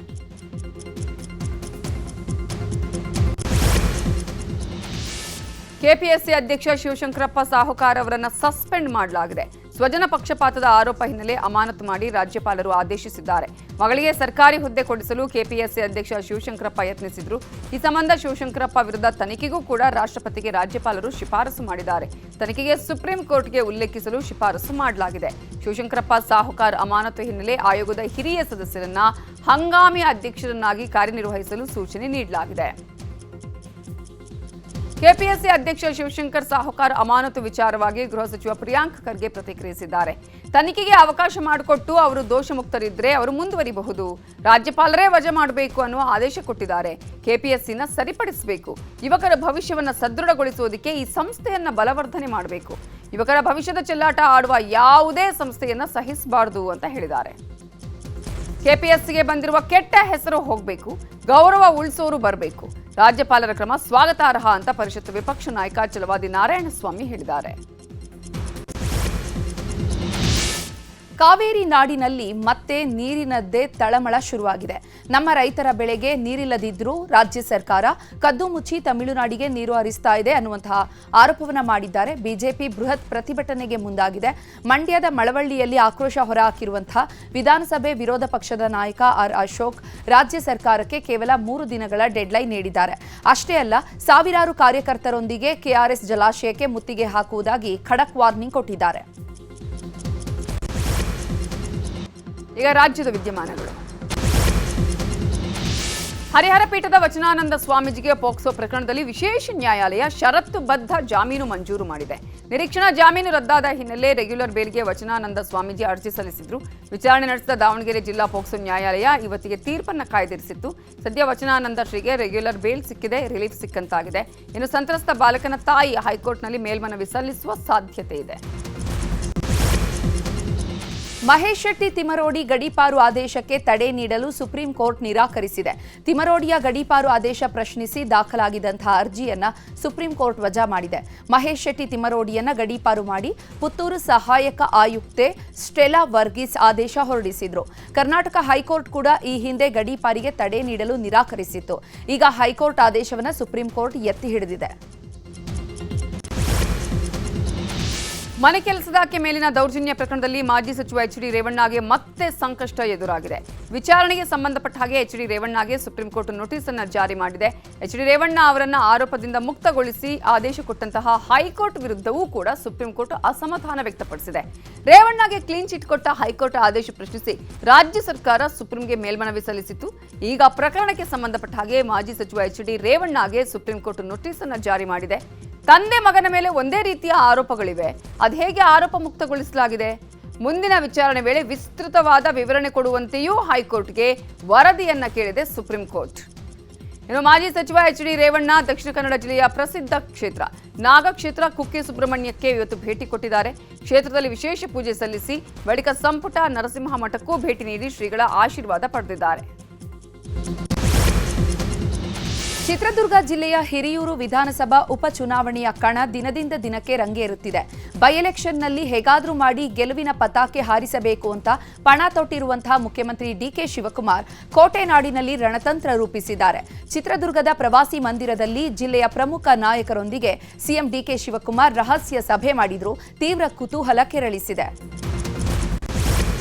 ಕೆಪಿಎಸ್ಸಿ ಅಧ್ಯಕ್ಷ ಶಿವಶಂಕರಪ್ಪ ಸಾಹುಕಾರ್ ಅವರನ್ನು ಸಸ್ಪೆಂಡ್ ಮಾಡಲಾಗಿದೆ. ಸ್ವಜನ ಪಕ್ಷಪಾತದ ಆರೋಪ ಹಿನ್ನೆಲೆ ಅಮಾನತು ಮಾಡಿ ರಾಜ್ಯಪಾಲರು ಆದೇಶಿಸಿದ್ದಾರೆ. ಮಗಳಿಗೆ ಸರ್ಕಾರಿ ಹುದ್ದೆ ಕೊಡಿಸಲು ಕೆಪಿಎಸ್ಸಿ ಅಧ್ಯಕ್ಷ ಶಿವಶಂಕರಪ್ಪ ಯತ್ನಿಸಿದ್ರು. ಈ ಸಂಬಂಧ ಶಿವಶಂಕರಪ್ಪ ವಿರುದ್ಧ ತನಿಖೆಗೂ ಕೂಡ ರಾಷ್ಟ್ರಪತಿಗೆ ರಾಜ್ಯಪಾಲರು ಶಿಫಾರಸು ಮಾಡಿದ್ದಾರೆ. ತನಿಖೆಗೆ ಸುಪ್ರೀಂ ಕೋರ್ಟ್ಗೆ ಉಲ್ಲೇಖಿಸಲು ಶಿಫಾರಸು ಮಾಡಲಾಗಿದೆ. ಶಿವಶಂಕರಪ್ಪ ಸಾಹುಕಾರ್ ಅಮಾನತು ಹಿನ್ನೆಲೆ ಆಯೋಗದ ಹಿರಿಯ ಸದಸ್ಯರನ್ನ ಹಂಗಾಮಿ ಅಧ್ಯಕ್ಷರನ್ನಾಗಿ ಕಾರ್ಯನಿರ್ವಹಿಸಲು ಸೂಚನೆ ನೀಡಲಾಗಿದೆ. ಕೆಪಿಎಸ್ಸಿ ಅಧ್ಯಕ್ಷ ಶಿವಶಂಕರ್ ಸಾಹುಕಾರ್ ಅಮಾನತು ವಿಚಾರವಾಗಿ ಗೃಹ ಸಚಿವ ಪ್ರಿಯಾಂಕ್ ಖರ್ಗೆ ಪ್ರತಿಕ್ರಿಯಿಸಿದ್ದಾರೆ. ತನಿಖೆಗೆ ಅವಕಾಶ ಮಾಡಿಕೊಟ್ಟು ಅವರು ದೋಷಮುಕ್ತರಿದ್ದರೆ ಅವರು ಮುಂದುವರಿಬಹುದು. ರಾಜ್ಯಪಾಲರೇ ವಜಾ ಮಾಡಬೇಕು ಅನ್ನುವ ಆದೇಶ ಕೊಟ್ಟಿದ್ದಾರೆ. ಕೆಪಿಎಸ್ಸಿನ ಸರಿಪಡಿಸಬೇಕು. ಯುವಕರ ಭವಿಷ್ಯವನ್ನು ಸದೃಢಗೊಳಿಸುವುದಕ್ಕೆ ಈ ಸಂಸ್ಥೆಯನ್ನ ಬಲವರ್ಧನೆ ಮಾಡಬೇಕು. ಯುವಕರ ಭವಿಷ್ಯದ ಚೆಲ್ಲಾಟ ಆಡುವ ಯಾವುದೇ ಸಂಸ್ಥೆಯನ್ನ ಸಹಿಸಬಾರದು ಅಂತ ಹೇಳಿದ್ದಾರೆ. ಕೆಪಿಎಸ್ಸಿಗೆ ಬಂದಿರುವ ಕೆಟ್ಟ ಹೆಸರು ಹೋಗಬೇಕು, ಗೌರವ ಉಳಿಸೋರು ಬರಬೇಕು. ರಾಜ್ಯಪಾಲರ ಕ್ರಮ ಸ್ವಾಗತಾರ್ಹ ಅಂತ ಪರಿಷತ್ ವಿಪಕ್ಷ ನಾಯಕ ಚಲವಾದಿ ನಾರಾಯಣಸ್ವಾಮಿ ಹೇಳಿದ್ದಾರೆ. ಕಾವೇರಿ ನಾಡಿನಲ್ಲಿ ಮತ್ತೆ ನೀರಿನದ್ದೇ ತಳಮಳ ಶುರುವಾಗಿದೆ. ನಮ್ಮ ರೈತರ ಬೆಳೆಗೆ ನೀರಿಲ್ಲದಿದ್ರೂ ರಾಜ್ಯ ಸರ್ಕಾರ ಕದ್ದು ಮುಚ್ಚಿ ತಮಿಳುನಾಡಿಗೆ ನೀರು ಹರಿಸ್ತಾ ಇದೆ ಅನ್ನುವಂತಹ ಆರೋಪವನ್ನ ಮಾಡಿದ್ದಾರೆ. ಬಿಜೆಪಿ ಬೃಹತ್ ಪ್ರತಿಭಟನೆಗೆ ಮುಂದಾಗಿದೆ. ಮಂಡ್ಯದ ಮಳವಳ್ಳಿಯಲ್ಲಿ ಆಕ್ರೋಶ ಹೊರಹಾಕಿರುವಂತಹ ವಿಧಾನಸಭೆ ವಿರೋಧ ಪಕ್ಷದ ನಾಯಕ ಆರ್ ಅಶೋಕ್ ರಾಜ್ಯ ಸರ್ಕಾರಕ್ಕೆ ಕೇವಲ 3 ದಿನಗಳ ಡೆಡ್ಲೈನ್ ನೀಡಿದ್ದಾರೆ. ಅಷ್ಟೇ ಅಲ್ಲ, ಸಾವಿರಾರು ಕಾರ್ಯಕರ್ತರೊಂದಿಗೆ ಕೆಆರ್ಎಸ್ ಜಲಾಶಯಕ್ಕೆ ಮುತ್ತಿಗೆ ಹಾಕುವುದಾಗಿ ಖಡಕ್ ವಾರ್ನಿಂಗ್ ಕೊಟ್ಟಿದ್ದಾರೆ. ಈಗ ರಾಜ್ಯದ ವಿದ್ಯಮಾನಗಳು. ಹರಿಹರ ಪೀಠದ ವಚನಾನಂದ ಸ್ವಾಮೀಜಿಗೆ ಪೋಕ್ಸೋ ಪ್ರಕರಣದಲ್ಲಿ ವಿಶೇಷ ನ್ಯಾಯಾಲಯ ಷರತ್ತುಬದ್ಧ ಜಾಮೀನು ಮಂಜೂರು ಮಾಡಿದೆ. ನಿರೀಕ್ಷಣಾ ಜಾಮೀನು ರದ್ದಾದ ಹಿನ್ನೆಲೆ ರೆಗ್ಯುಲರ್ ಬೇಲ್ಗೆ ವಚನಾನಂದ ಸ್ವಾಮೀಜಿ ಅರ್ಜಿ ಸಲ್ಲಿಸಿದ್ರು. ವಿಚಾರಣೆ ನಡೆಸಿದ ದಾವಣಗೆರೆ ಜಿಲ್ಲಾ ಪೋಕ್ಸೋ ನ್ಯಾಯಾಲಯ ಇವತ್ತಿಗೆ ತೀರ್ಪನ್ನು ಕಾಯ್ದಿರಿಸಿತ್ತು. ಸದ್ಯ ವಚನಾನಂದ ಶ್ರೀಗೆ ರೆಗ್ಯುಲರ್ ಬೇಲ್ ಸಿಕ್ಕಿದೆ, ರಿಲೀಫ್ ಸಿಕ್ಕಂತಾಗಿದೆ. ಇನ್ನು ಸಂತ್ರಸ್ತ ಬಾಲಕನ ತಾಯಿ ಹೈಕೋರ್ಟ್ನಲ್ಲಿ ಮೇಲ್ಮನವಿ ಸಲ್ಲಿಸುವ ಸಾಧ್ಯತೆ ಇದೆ. ಮಹೇಶ್ ಶೆಟ್ಟಿ ತಿಮರೋಡಿ ಗಡೀಪಾರು ಆದೇಶಕ್ಕೆ ತಡೆ ನೀಡಲು ಸುಪ್ರೀಂ ಕೋರ್ಟ್ ನಿರಾಕರಿಸಿದೆ. ತಿಮರೋಡಿಯ ಗಡೀಪಾರು ಆದೇಶ ಪ್ರಶ್ನಿಸಿ ದಾಖಲಾಗಿದ್ದಂತಹ ಅರ್ಜಿಯನ್ನ ಸುಪ್ರೀಂ ಕೋರ್ಟ್ ವಜಾ ಮಾಡಿದೆ. ಮಹೇಶ್ ಶೆಟ್ಟಿ ತಿಮರೋಡಿಯನ್ನ ಗಡೀಪಾರು ಮಾಡಿ ಪುತ್ತೂರು ಸಹಾಯಕ ಆಯುಕ್ತೆ ಸ್ಟೆಲಾ ವರ್ಗೀಸ್ ಆದೇಶ ಹೊರಡಿಸಿದ್ರು. ಕರ್ನಾಟಕ ಹೈಕೋರ್ಟ್ ಕೂಡ ಈ ಹಿಂದೆ ಗಡೀಪಾರಿಗೆ ತಡೆ ನೀಡಲು ನಿರಾಕರಿಸಿತ್ತು. ಈಗ ಹೈಕೋರ್ಟ್ ಆದೇಶವನ್ನು ಸುಪ್ರೀಂ ಕೋರ್ಟ್ ಎತ್ತಿ ಹಿಡಿದಿದೆ. ಮನೆ ಕೆಲಸದಾಕೆ ಮೇಲಿನ ದೌರ್ಜನ್ಯ ಪ್ರಕರಣದಲ್ಲಿ ಮಾಜಿ ಸಚಿವ ಎಚ್ ಡಿ ರೇವಣ್ಣಗೆ ಮತ್ತೆ ಸಂಕಷ್ಟ ಎದುರಾಗಿದೆ. ವಿಚಾರಣೆಗೆ ಸಂಬಂಧಪಟ್ಟ ಹಾಗೆ ಎಚ್ ಡಿ ರೇವಣ್ಣಗೆ ಸುಪ್ರೀಂ ಕೋರ್ಟ್ ನೋಟಿಸ್ ಅನ್ನು ಜಾರಿ ಮಾಡಿದೆ. ಎಚ್ ಡಿ ರೇವಣ್ಣ ಅವರನ್ನು ಆರೋಪದಿಂದ ಮುಕ್ತಗೊಳಿಸಿ ಆದೇಶ ಕೊಟ್ಟಂತಹ ಹೈಕೋರ್ಟ್ ವಿರುದ್ಧವೂ ಕೂಡ ಸುಪ್ರೀಂ ಕೋರ್ಟ್ ಅಸಮಾಧಾನ ವ್ಯಕ್ತಪಡಿಸಿದೆ. ರೇವಣ್ಣಗೆ ಕ್ಲೀನ್ ಚಿಟ್ ಕೊಟ್ಟ ಹೈಕೋರ್ಟ್ ಆದೇಶ ಪ್ರಶ್ನಿಸಿ ರಾಜ್ಯ ಸರ್ಕಾರ ಸುಪ್ರೀಂಗೆ ಮೇಲ್ಮನವಿ ಸಲ್ಲಿಸಿತ್ತು. ಈಗ ಪ್ರಕರಣಕ್ಕೆ ಸಂಬಂಧಪಟ್ಟ ಹಾಗೆ ಮಾಜಿ ಸಚಿವ ಎಚ್ ಡಿ ರೇವಣ್ಣಗೆ ಸುಪ್ರೀಂ ಕೋರ್ಟ್ ನೋಟಿಸ್ ಅನ್ನು ಜಾರಿ ಮಾಡಿದೆ. ತಂದೆ ಮಗನ ಮೇಲೆ ಒಂದೇ ರೀತಿಯ ಆರೋಪಗಳಿವೆ, ಅದು ಹೇಗೆ ಆರೋಪ ಮುಕ್ತಗೊಳಿಸಲಾಗಿದೆ? ಮುಂದಿನ ವಿಚಾರಣೆ ವೇಳೆ ವಿಸ್ತೃತವಾದ ವಿವರಣೆ ಕೊಡುವಂತೆಯೂ ಹೈಕೋರ್ಟ್ಗೆ ವರದಿಯನ್ನ ಕೇಳಿದೆ ಸುಪ್ರೀಂ ಕೋರ್ಟ್. ಇನ್ನು ಮಾಜಿ ಸಚಿವ ಎಚ್ ಡಿ ರೇವಣ್ಣ ದಕ್ಷಿಣ ಕನ್ನಡ ಜಿಲ್ಲೆಯ ಪ್ರಸಿದ್ಧ ಕ್ಷೇತ್ರ ನಾಗಕ್ಷೇತ್ರ ಕುಕ್ಕೆ ಸುಬ್ರಹ್ಮಣ್ಯಕ್ಕೆ ಇವತ್ತು ಭೇಟಿ ಕೊಟ್ಟಿದ್ದಾರೆ. ಕ್ಷೇತ್ರದಲ್ಲಿ ವಿಶೇಷ ಪೂಜೆ ಸಲ್ಲಿಸಿ ಬಳಿಕ ಸಂಪುಟ ನರಸಿಂಹ ಮಠಕ್ಕೂ ಭೇಟಿ ನೀಡಿ ಶ್ರೀಗಳ ಆಶೀರ್ವಾದ ಪಡೆದಿದ್ದಾರೆ. ಚಿತ್ರದುರ್ಗ ಜಿಲ್ಲೆಯ ಹಿರಿಯೂರು ವಿಧಾನಸಭಾ ಉಪಚುನಾವಣೆಯ ಕಣ ದಿನದಿಂದ ದಿನಕ್ಕೆ ರಂಗೇರುತ್ತಿದೆ. ಬೈ ಎಲೆಕ್ಷನ್ನಲ್ಲಿ ಹೇಗಾದರೂ ಮಾಡಿ ಗೆಲುವಿನ ಪತಾಕೆ ಹಾರಿಸಬೇಕು ಅಂತ ಪಣ ತೊಟ್ಟಿರುವಂತಹ ಮುಖ್ಯಮಂತ್ರಿ ಡಿಕೆ ಶಿವಕುಮಾರ್ ಕೋಟೆನಾಡಿನಲ್ಲಿ ರಣತಂತ್ರ ರೂಪಿಸಿದ್ದಾರೆ. ಚಿತ್ರದುರ್ಗದ ಪ್ರವಾಸಿ ಮಂದಿರದಲ್ಲಿ ಜಿಲ್ಲೆಯ ಪ್ರಮುಖ ನಾಯಕರೊಂದಿಗೆ ಸಿಎಂ ಡಿಕೆ ಶಿವಕುಮಾರ್ ರಹಸ್ಯ ಸಭೆ ಮಾಡಿದ್ರು. ತೀವ್ರ ಕುತೂಹಲ ಕೆರಳಿಸಿದೆ.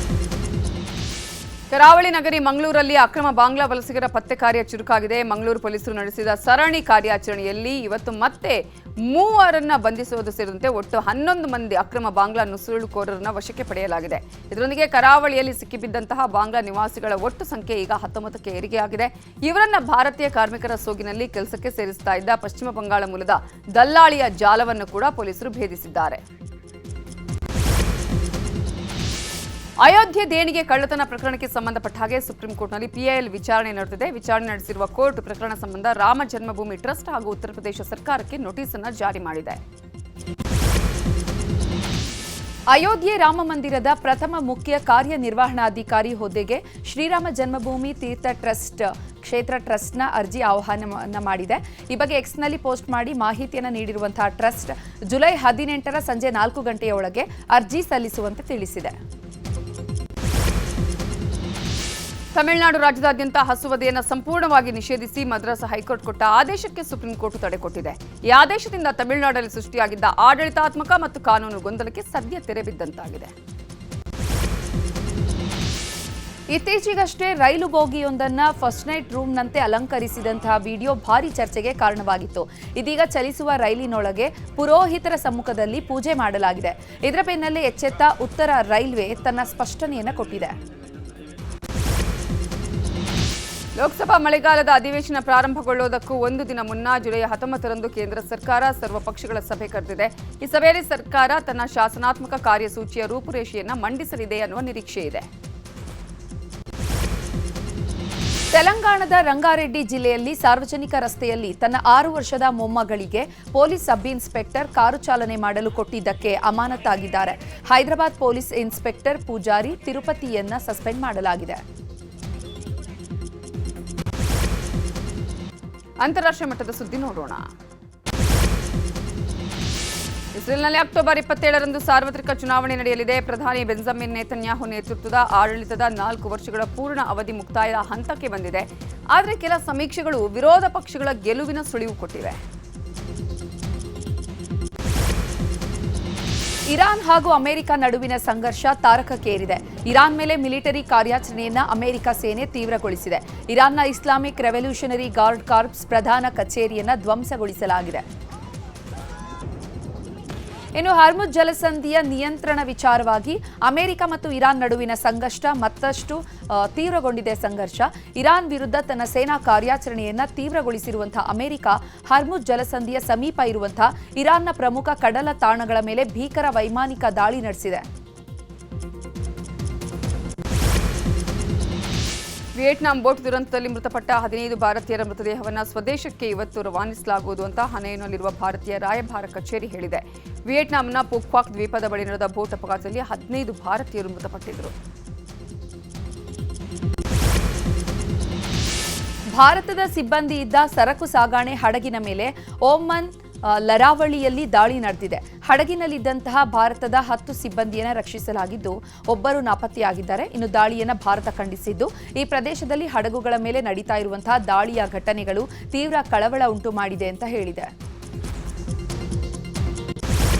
ಕರಾವಳಿ ನಗರಿ ಮಂಗಳೂರಲ್ಲಿ ಅಕ್ರಮ ಬಾಂಗ್ಲಾ ವಲಸಿಗರ ಪತ್ತೆ ಕಾರ್ಯ ಚುರುಕಾಗಿದೆ. ಮಂಗಳೂರು ಪೊಲೀಸರು ನಡೆಸಿದ ಸರಣಿ ಕಾರ್ಯಾಚರಣೆಯಲ್ಲಿ ಇವತ್ತು ಮತ್ತೆ 3 ಬಂಧಿಸುವುದು ಸೇರಿದಂತೆ ಒಟ್ಟು 11 ಮಂದಿ ಅಕ್ರಮ ಬಾಂಗ್ಲಾ ನುಸುಳುಕೋರರನ್ನ ವಶಕ್ಕೆ ಪಡೆಯಲಾಗಿದೆ. ಇದರೊಂದಿಗೆ ಕರಾವಳಿಯಲ್ಲಿ ಸಿಕ್ಕಿಬಿದ್ದಂತಹ ಬಾಂಗ್ಲಾ ನಿವಾಸಿಗಳ ಒಟ್ಟು ಸಂಖ್ಯೆ ಈಗ 19ಕ್ಕೆ ಏರಿಕೆಯಾಗಿದೆ. ಇವರನ್ನ ಭಾರತೀಯ ಕಾರ್ಮಿಕರ ಸೋಗಿನಲ್ಲಿ ಕೆಲಸಕ್ಕೆ ಸೇರಿಸ್ತಾ ಇದ್ದ ಪಶ್ಚಿಮ ಬಂಗಾಳ ಮೂಲದ ದಲ್ಲಾಳಿಯ ಜಾಲವನ್ನು ಕೂಡ ಪೊಲೀಸರು ಭೇದಿಸಿದ್ದಾರೆ. ಅಯೋಧ್ಯೆ ದೇಣಿಗೆ ಕಳ್ಳತನ ಪ್ರಕರಣಕ್ಕೆ ಸಂಬಂಧಪಟ್ಟ ಹಾಗೆ ಸುಪ್ರೀಂ ಕೋರ್ಟ್ನಲ್ಲಿ ಪಿಐಎಲ್ ವಿಚಾರಣೆ ನಡೆದಿದೆ. ವಿಚಾರಣೆ ನಡೆಸಿರುವ ಕೋರ್ಟ್ ಪ್ರಕರಣ ಸಂಬಂಧ ರಾಮ ಜನ್ಮಭೂಮಿ ಟ್ರಸ್ಟ್ ಹಾಗೂ ಉತ್ತರ ಪ್ರದೇಶ ಸರ್ಕಾರಕ್ಕೆ ನೋಟಿಸ್ ಅನ್ನು ಜಾರಿ ಮಾಡಿದೆ. ಅಯೋಧ್ಯೆ ರಾಮ ಮಂದಿರದ ಪ್ರಥಮ ಮುಖ್ಯ ಕಾರ್ಯನಿರ್ವಹಣಾಧಿಕಾರಿ ಹುದ್ದೆಗೆ ಶ್ರೀರಾಮ ಜನ್ಮಭೂಮಿ ತೀರ್ಥ ಟ್ರಸ್ಟ್ ಕ್ಷೇತ್ರ ಟ್ರಸ್ಟ್ನ ಅರ್ಜಿ ಆಹ್ವಾನ ಮಾಡಿದೆ. ಈ ಬಗ್ಗೆ ಎಕ್ಸ್ನಲ್ಲಿ ಪೋಸ್ಟ್ ಮಾಡಿ ಮಾಹಿತಿಯನ್ನು ನೀಡಿರುವಂತಹ ಟ್ರಸ್ಟ್ ಜುಲೈ 18ರ ಸಂಜೆ 4 ಗಂಟೆಯೊಳಗೆ ಅರ್ಜಿ ಸಲ್ಲಿಸುವಂತೆ ತಿಳಿಸಿದೆ. ತಮಿಳುನಾಡು ರಾಜ್ಯದಾದ್ಯಂತ ಹಸುವದೆಯನ್ನು ಸಂಪೂರ್ಣವಾಗಿ ನಿಷೇಧಿಸಿ ಮದ್ರಾಸ್ ಹೈಕೋರ್ಟ್ ಕೊಟ್ಟ ಆದೇಶಕ್ಕೆ ಸುಪ್ರೀಂ ಕೋರ್ಟ್ ತಡೆ ಕೊಟ್ಟಿದೆ. ಈ ಆದೇಶದಿಂದ ತಮಿಳುನಾಡಲ್ಲಿ ಸೃಷ್ಟಿಯಾಗಿದ್ದ ಆಡಳಿತಾತ್ಮಕ ಮತ್ತು ಕಾನೂನು ಗೊಂದಲಕ್ಕೆ ಸದ್ಯ ತೆರೆ ಬಿದ್ದಂತಾಗಿದೆ. ಇತ್ತೀಚೆಗಷ್ಟೇ ರೈಲು ಬೋಗಿಯೊಂದನ್ನು ಫಸ್ಟ್ ನೈಟ್ ರೂಮ್ನಂತೆ ಅಲಂಕರಿಸಿದಂತಹ ವಿಡಿಯೋ ಭಾರಿ ಚರ್ಚೆಗೆ ಕಾರಣವಾಗಿತ್ತು. ಇದೀಗ ಚಲಿಸುವ ರೈಲಿನೊಳಗೆ ಪುರೋಹಿತರ ಸಮ್ಮುಖದಲ್ಲಿ ಪೂಜೆ ಮಾಡಲಾಗಿದೆ. ಇದರ ಬೆನ್ನಲ್ಲೇ ಎಚ್ಚೆತ್ತ ಉತ್ತರ ರೈಲ್ವೆ ತನ್ನ ಸ್ಪಷ್ಟನೆಯನ್ನು ಕೊಟ್ಟಿದೆ. ಲೋಕಸಭಾ ಮಳೆಗಾಲದ ಅಧಿವೇಶನ ಪ್ರಾರಂಭಗೊಳ್ಳುವುದಕ್ಕೂ 1 ದಿನ ಮುನ್ನ ಜುಲೈ 19ರಂದು ಕೇಂದ್ರ ಸರ್ಕಾರ ಸರ್ವಪಕ್ಷಗಳ ಸಭೆ ಕರೆದಿದೆ. ಈ ಸಭೆಯಲ್ಲಿ ಸರ್ಕಾರ ತನ್ನ ಶಾಸನಾತ್ಮಕ ಕಾರ್ಯಸೂಚಿಯ ರೂಪುರೇಷೆಯನ್ನು ಮಂಡಿಸಲಿದೆ ಅನ್ನುವ ನಿರೀಕ್ಷೆ ಇದೆ. ತೆಲಂಗಾಣದ ರಂಗಾರೆಡ್ಡಿ ಜಿಲ್ಲೆಯಲ್ಲಿ ಸಾರ್ವಜನಿಕ ರಸ್ತೆಯಲ್ಲಿ ತನ್ನ 6 ವರ್ಷದ ಮೊಮ್ಮಗಳಿಗೆ ಪೊಲೀಸ್ ಸಬ್ ಇನ್ಸ್ಪೆಕ್ಟರ್ ಕಾರು ಚಾಲನೆ ಮಾಡಲು ಕೊಟ್ಟಿದ್ದಕ್ಕೆ ಅಮಾನತಾಗಿದ್ದಾರೆ. ಹೈದರಾಬಾದ್ ಪೊಲೀಸ್ ಇನ್ಸ್ಪೆಕ್ಟರ್ ಪೂಜಾರಿ ತಿರುಪತಿಯನ್ನ ಸಸ್ಪೆಂಡ್ ಮಾಡಲಾಗಿದೆ. ಅಂತಾರಾಷ್ಟ್ರೀಯ ಮಟ್ಟದ ಸುದ್ದಿ ನೋಡೋಣ. ಇಸ್ರೇಲ್ನಲ್ಲಿ ಅಕ್ಟೋಬರ್ 27ರಂದು ಸಾರ್ವತ್ರಿಕ ಚುನಾವಣೆ ನಡೆಯಲಿದೆ. ಪ್ರಧಾನಿ ಬೆಂಜಮಿನ್ ನೇತನ್ಯಾಹು ನೇತೃತ್ವದ ಆಡಳಿತದ 4 ವರ್ಷಗಳ ಪೂರ್ಣ ಅವಧಿ ಮುಕ್ತಾಯದ ಹಂತಕ್ಕೆ ಬಂದಿದೆ. ಆದರೆ ಕೆಲ ಸಮೀಕ್ಷೆಗಳು ವಿರೋಧ ಪಕ್ಷಗಳ ಗೆಲುವಿನ ಸುಳಿವು ಕೊಟ್ಟಿವೆ. ಇರಾನ್ ಹಾಗೂ ಅಮೆರಿಕ ನಡುವಿನ ಸಂಘರ್ಷ ತಾರಕಕ್ಕೇರಿದೆ. ಇರಾನ್ ಮೇಲೆ ಮಿಲಿಟರಿ ಕಾರ್ಯಾಚರಣೆಯನ್ನ ಅಮೆರಿಕ ಸೇನೆ ತೀವ್ರಗೊಳಿಸಿದೆ. ಇರಾನ್ನ ಇಸ್ಲಾಮಿಕ್ ರೆವಲ್ಯೂಷನರಿ ಗಾರ್ಡ್ ಕಾರ್ಪ್ಸ್ ಪ್ರಧಾನ ಕಚೇರಿಯನ್ನ ಧ್ವಂಸಗೊಳಿಸಲಾಗಿದೆ. ಇನ್ನು ಹಾರ್ಮುಜ್ ಜಲಸಂಧಿಯ ನಿಯಂತ್ರಣ ವಿಚಾರವಾಗಿ ಅಮೆರಿಕ ಮತ್ತು ಇರಾನ್ ನಡುವಿನ ಸಂಘರ್ಷ ಮತ್ತಷ್ಟು ತೀವ್ರಗೊಂಡಿದೆ. ಇರಾನ್ ವಿರುದ್ಧ ತನ್ನ ಸೇನಾ ಕಾರ್ಯಾಚರಣೆಯನ್ನ ತೀವ್ರಗೊಳಿಸಿರುವಂತಹ ಅಮೆರಿಕ ಹಾರ್ಮುಜ್ ಜಲಸಂಧಿಯ ಸಮೀಪ ಇರುವಂತಹ ಇರಾನ್ನ ಪ್ರಮುಖ ಕಡಲ ತಾಣಗಳ ಮೇಲೆ ಭೀಕರ ವೈಮಾನಿಕ ದಾಳಿ ನಡೆಸಿದೆ. ವಿಯೆಟ್ನಾಂ ಬೋಟ್ ದುರಂತದಲ್ಲಿ ಮೃತಪಟ್ಟ 15 ಭಾರತೀಯರ ಮೃತದೇಹವನ್ನು ಸ್ವದೇಶಕ್ಕೆ ಇವತ್ತು ರವಾನಿಸಲಾಗುವುದು ಅಂತ ಹನೋಯ್ನಲ್ಲಿರುವ ಭಾರತೀಯ ರಾಯಭಾರ ಕಚೇರಿ ಹೇಳಿದೆ. ವಿಯೆಟ್ನಾಂನ ಪುಕ್ವಾಕ್ ದ್ವೀಪದ ಬಳಿ ನಡೆದ ಬೋಟ್ ಅಪಘಾತದಲ್ಲಿ 15 ಭಾರತೀಯರು ಮೃತಪಟ್ಟಿದ್ದರು. ಭಾರತದ ಸಿಬ್ಬಂದಿ ಇದ್ದ ಸರಕು ಸಾಗಾಣೆ ಹಡಗಿನ ಮೇಲೆ ಓಮನ್ ಲರಾವಳಿಯಲ್ಲಿ ದಾಳಿ ನಡೆದಿದೆ. ಹಡಗಿನಲ್ಲಿದ್ದಂತಹ ಭಾರತದ 10 ಸಿಬ್ಬಂದಿಯನ್ನು ರಕ್ಷಿಸಲಾಗಿದ್ದು ಒಬ್ಬರು ನಾಪತ್ತೆಯಾಗಿದ್ದಾರೆ. ಇನ್ನು ದಾಳಿಯನ್ನು ಭಾರತ ಖಂಡಿಸಿದ್ದು ಈ ಪ್ರದೇಶದಲ್ಲಿ ಹಡಗುಗಳ ಮೇಲೆ ನಡೀತಾ ಇರುವಂತಹ ದಾಳಿಯ ಘಟನೆಗಳು ತೀವ್ರ ಕಳವಳ ಉಂಟು ಮಾಡಿದೆ ಅಂತ ಹೇಳಿದೆ.